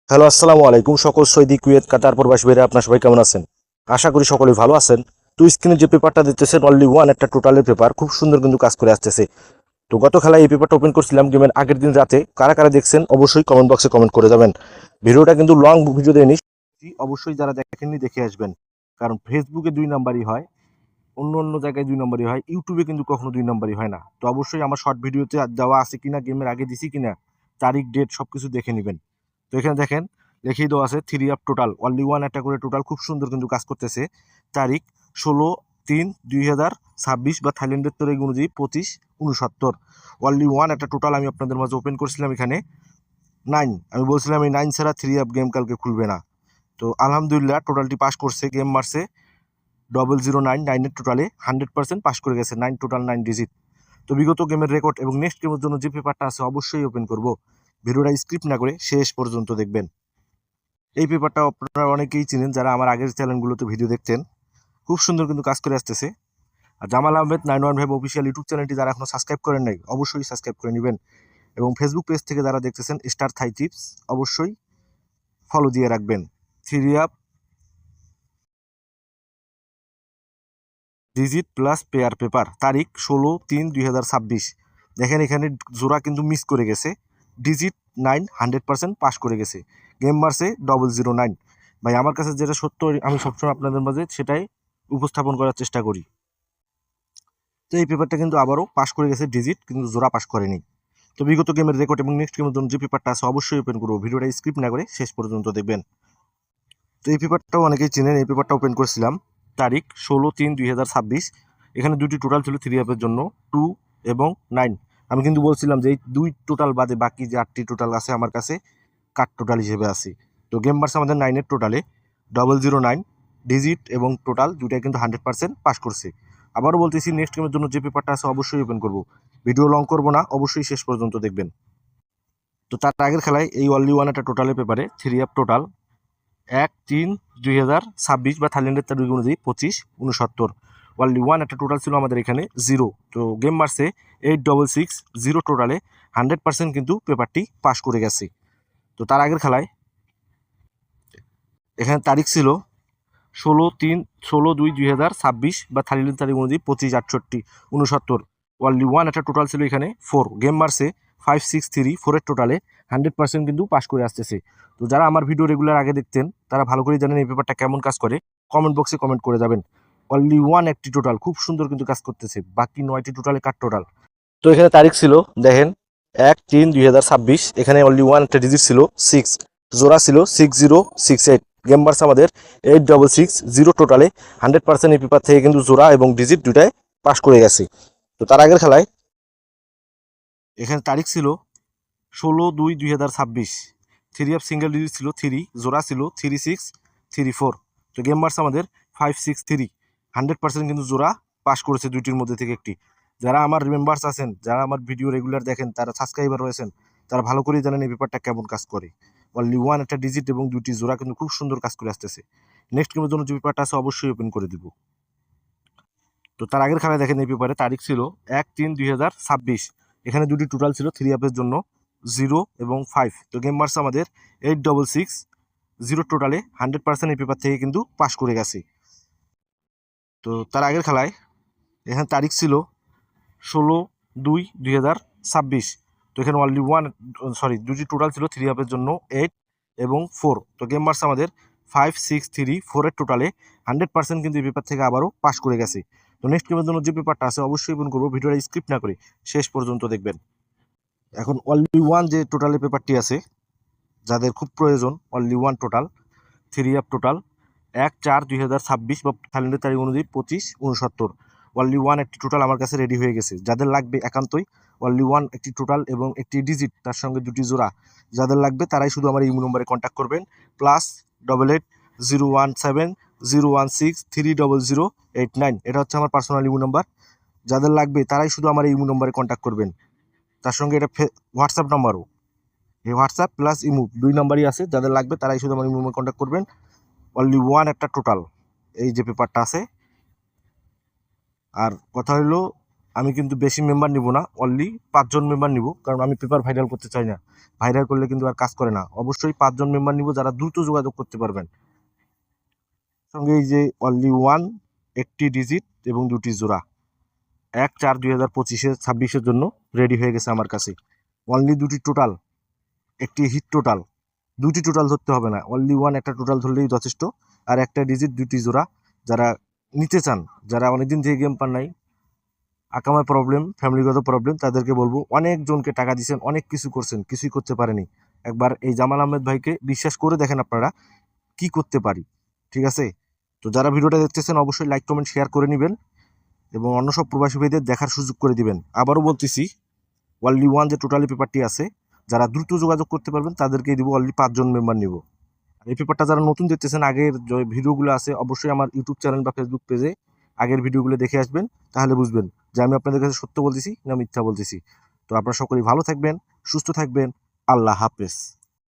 Hello, আসসালামু আলাইকুম। সকল সৌদি, কুয়েত, কাতার প্রবাসী ভাইরা আপনার সবাই কেমন আছেন? আশা করি সকলেই ভালো আছেন। তো স্ক্রিনে যে পেপারটা দিতেছেন অনলি ওয়ান একটা টোটালের পেপার, খুব সুন্দর কিন্তু কাজ করে আসতেছে। তো গত খেলায় এই পেপারটা ওপেন করছিলাম গেমের আগের দিন রাতে। কারা কারা দেখছেন অবশ্যই কমেন্ট বক্সে কমেন্ট করে যাবেন। ভিডিওটা কিন্তু লং ভিডিও দেয়নি, অবশ্যই যারা দেখেননি দেখে আসবেন, কারণ ফেসবুকে 2 নাম্বারই হয়, অন্য অন্য জায়গায় 2 নাম্বারই হয়, ইউটিউবে কিন্তু কখনো 2 নাম্বারই হয় না। তো অবশ্যই আমার শর্ট ভিডিওতে দেওয়া আছে কিনা, গেমের আগে দিছি কিনা, তারিখ ডেট সবকিছু দেখে নেবেন। তো এখানে দেখেন লিখেই দেওয়া আছে 3 আপ টোটাল, অনলি ওয়ান একটা করে টোটাল, খুব সুন্দর কিন্তু কাজ করতেছে। তারিখ 16/3/2026 বা থাইল্যান্ডের তারিখ অনুযায়ী 25/69। অনলি ওয়ান একটা টোটাল আমি আপনাদের মাঝে ওপেন করছিলাম এখানে 9। আমি বলছিলাম এই 9 ছাড়া 3 আপ গেম কালকে খুলবে না। তো আলহামদুলিল্লাহ টোটালটি পাস করছে, গেম মারছে 0099 টোটালে 100% পাস করে গেছে, 9 টোটাল 9 ডিজিট। তো বিগত গেমের রেকর্ড এবং নেক্সট গেমের জন্য যে পেপারটা আছে অবশ্যই ওপেন করব। ভিডিওটা স্ক্রিপ্ট না করে শেষ পর্যন্ত দেখবেন। এই পেপারটা আপনারা অনেকেই চিনেন যারা আমার আগের চ্যানেলগুলোতে ভিডিও দেখতেন। খুব সুন্দর কিন্তু কাজ করে আসতেছে। আর জামাল আহমেদ 91 অফিসিয়াল ইউটিউব চ্যানেলটি যারা এখনো সাবস্ক্রাইব করেন নাই অবশ্যই সাবস্ক্রাইব করে নেবেন, এবং ফেসবুক পেজ থেকে যারা দেখতেছেন স্টার থাই টিপস অবশ্যই ফলো দিয়ে রাখবেন। 3 up digit plus pair paper, তারিখ 16/3/2026। দেখেন এখানে জোড়া কিন্তু মিস করে গেছে, ডিজিট 9 100% পাস করে গেছে, গেম মারছে 009। ভাই আমার কাছে যেটা সত্য আমি সবসময় আপনাদের মাঝে সেটাই উপস্থাপন করার চেষ্টা করি। তো এই পেপারটা কিন্তু আবারও পাস করে গেছে, ডিজিট কিন্তু জোড়া পাস করেনি। তো বিগত গেমের রেকর্ড এবং নেক্সট গেমের জন্য যে পেপারটা আছে অবশ্যই ওপেন করবো, ভিডিওটা স্ক্রিপ্ট না করে শেষ পর্যন্ত দেখবেন। তো এই পেপারটাও অনেকেই চিনেন, এই পেপারটা ওপেন করছিলাম তারিখ 16/3/2026। এখানে দুটি টোটাল ছিল 3 আপের জন্য, 2 এবং 9। আমি কিন্তু বলছিলাম যে এই 2 টোটাল বাদে বাকি যে 8টি টোটাল আছে আমার কাছে কাট টোটাল হিসেবে আছে। তো গেম মার্স আমাদের 9-এর টোটালে 009 ডিজিট এবং টোটাল দুটাই কিন্তু 100% পাস করছে। আবারও বলতেছি নেক্সট গেমের জন্য যে পেপারটা আছে অবশ্যই ওপেন করব, ভিডিও লং করবো না, অবশ্যই শেষ পর্যন্ত দেখবেন। তো তার আগের খেলায় এই অনলি ওয়ান একটা টোটালের পেপারে 3 আপ টোটাল 1/3/2026 বা থাইল্যান্ডের তারিখ অনুযায়ী 25/69। অনলি ওয়ান একটা টোটাল ছিল আমাদের এখানে 0। তো গেম মারছে 8/6/0 টোটালে 100% কিন্তু পেপারটি পাস করে গেছে। তো তার আগের খেলায় এখানে তারিখ ছিল 16/2/2026 বা থাইল্যান্ডের তারিখ অনুযায়ী 25/68/69। অনলি ওয়ান একটা টোটাল ছিল এখানে 4। গেম মারছে 5/6/3/4 টোটালে 100% কিন্তু পাস করে আসতেছে। তো যারা আমার ভিডিও রেগুলার আগে দেখতেন তারা ভালো করে জানেন এই পেপারটা কেমন কাজ করে, কমেন্ট বক্সে কমেন্ট করে যাবেন। অনলি ওয়ান একটি টোটাল খুব সুন্দর কিন্তু কাজ করতেছে, বাকি 9টি টোটালে কাট টোটাল। তো এখানে তারিখ ছিল দেখেন 1/3/2026। এখানে অনলি ওয়ান একটা ডিজিট ছিল 6, জোড়া ছিল 6068। গেম বার্স আমাদের 8/6/0 টোটালে 100% এই পেপার থেকে কিন্তু জোড়া এবং ডিজিট দুটাই পাস করে গেছে। তো তার আগের খেলায় এখানে তারিখ ছিল 16/2/2026। 3 আপ সিঙ্গেল ডিজিট ছিল 3, জোড়া ছিল 3634। তো গেম মার্স আমাদের 563। 100% কিন্তু জোড়া পাস করেছে দুইটির মধ্যে থেকে একটি। যারা আমার মেম্বার্স আছেন, যারা আমার ভিডিও রেগুলার দেখেন, তারা সাবস্ক্রাইবার রয়েছেন, তারা ভালো করেই জানেন এই পেপারটা কেমন কাজ করে। অনলি ওয়ান একটা ডিজিট এবং দুটি জোড়া কিন্তু খুব সুন্দর কাজ করে আসতেছে। নেক্সট গেমের জন্য যে পেপারটা আছে অবশ্যই ওপেন করে দিব। তো তার আগের খেলায় দেখেন এই পেপারে তারিখ ছিল 1/3/2026। এখানে দুটি টোটাল ছিল 3 আপের জন্য 0 এবং 5। তো গেম মার্স আমাদের 8/6/0 টোটালে 100% এই পেপার থেকে কিন্তু পাস করে গেছে। তো তার আগের খেলায় এখানে তারিখ ছিল 16/2/2026। তো এখানে অনলি ওয়ান দুটি টোটাল ছিল 3 আপের জন্য 8 এবং 4। তো গেম মার্স আমাদের 5/6/3/4 টোটালে 100% কিন্তু এই পেপার থেকে আবারও পাস করে গেছে। তো নেক্সট গেমের জন্য যে পেপারটা আছে অবশ্যই ওপেন করবো, ভিডিওটা স্ক্রিপ্ট না করে শেষ পর্যন্ত দেখবেন। এখন অনলি ওয়ান যে টোটালের পেপারটি আছে যাদের খুব প্রয়োজন, only one total 3 up total 1/4/2026 বা থাইল্যান্ডের তারিখ অনুযায়ী 25/69। অনলি ওয়ান একটি টোটাল আমার কাছে রেডি হয়ে গেছে। যাদের লাগবে একান্তই অনলি ওয়ান একটি টোটাল এবং একটি ডিজিট তার সঙ্গে দুটি জোড়া, যাদের লাগবে তারাই শুধু আমার ইমো নম্বরে কন্ট্যাক্ট করবেন, +88 017 016 30089। এটা হচ্ছে আমার পার্সোনাল ইমো নাম্বার। যাদের লাগবে তারাই শুধু আমার ইমো নম্বরে কন্ট্যাক্ট করবেন। তার সঙ্গে এটা হোয়াটসঅ্যাপ নাম্বারও, এই হোয়াটসঅ্যাপ প্লাস ইমো 2 নাম্বারই আছে। যাদের লাগবে তারাই শুধু আমার ইমো নম্বরে কন্ট্যাক্ট করবেন। অনলি ওয়ান একটা টোটাল এই যে পেপারটা আছে। আর কথা হলো আমি কিন্তু বেশি মেম্বার নিব না, অনলি 5 জন মেম্বার নিব, কারণ আমি পেপার ভাইরাল করতে চাই না। ভাইরাল করলে কিন্তু আর কাজ করে না। অবশ্যই 5 জন মেম্বার নিব যারা দ্রুত যোগাযোগ করতে পারবেন। সঙ্গে এই যে অনলি ওয়ান, একটি ডিজিট এবং 2টি জোড়া, 1/4/2025-26-এর জন্য রেডি হয়ে গেছে আমার কাছে। অনলি 2টি টোটাল, একটি হিট টোটাল, 2টি টোটাল ধরতে হবে না, অনলি ওয়ান একটা টোটাল ধরলেই যথেষ্ট। আর একটা ডিজিট 2টি জোড়া, যারা নিতে চান, যারা অনেকদিন থেকে গেম পান নাই, আকামায় প্রবলেম, ফ্যামিলিগত প্রবলেম, তাদেরকে বলবো, অনেকজনকে টাকা দিয়েছেন, অনেক কিছু করছেন, কিছুই করতে পারেনি। একবার এই জামাল আহমেদ ভাইকে বিশ্বাস করে দেখেন আপনারা কি করতে পারি। ঠিক আছে? তো যারা ভিডিওটা দেখতেছেন অবশ্যই লাইক কমেন্ট শেয়ার করে নেবেন এবং অন্য সব প্রবাসী ভাইদের দেখার সুযোগ করে দিবেন। আবারও বলতেছি, অনলি ওয়ান যে টোটালি পেপারটি আছে, যারা দ্রুত যোগাযোগ করতে পারবেন তাদেরকেই দিব, অনলি 5 জন মেম্বার নিব। আর এই পেপারটা যারা নতুন দেখতেছেন, আগের যে ভিডিওগুলো আছে অবশ্যই আমার ইউটিউব চ্যানেল বা ফেসবুক পেজে আগের ভিডিওগুলো দেখে আসবেন, তাহলে বুঝবেন যে আমি আপনাদের কাছে সত্য বলতেছি না মিথ্যা বলতেছি। তো আপনারা সকলেই ভালো থাকবেন, সুস্থ থাকবেন। আল্লাহ হাফেজ।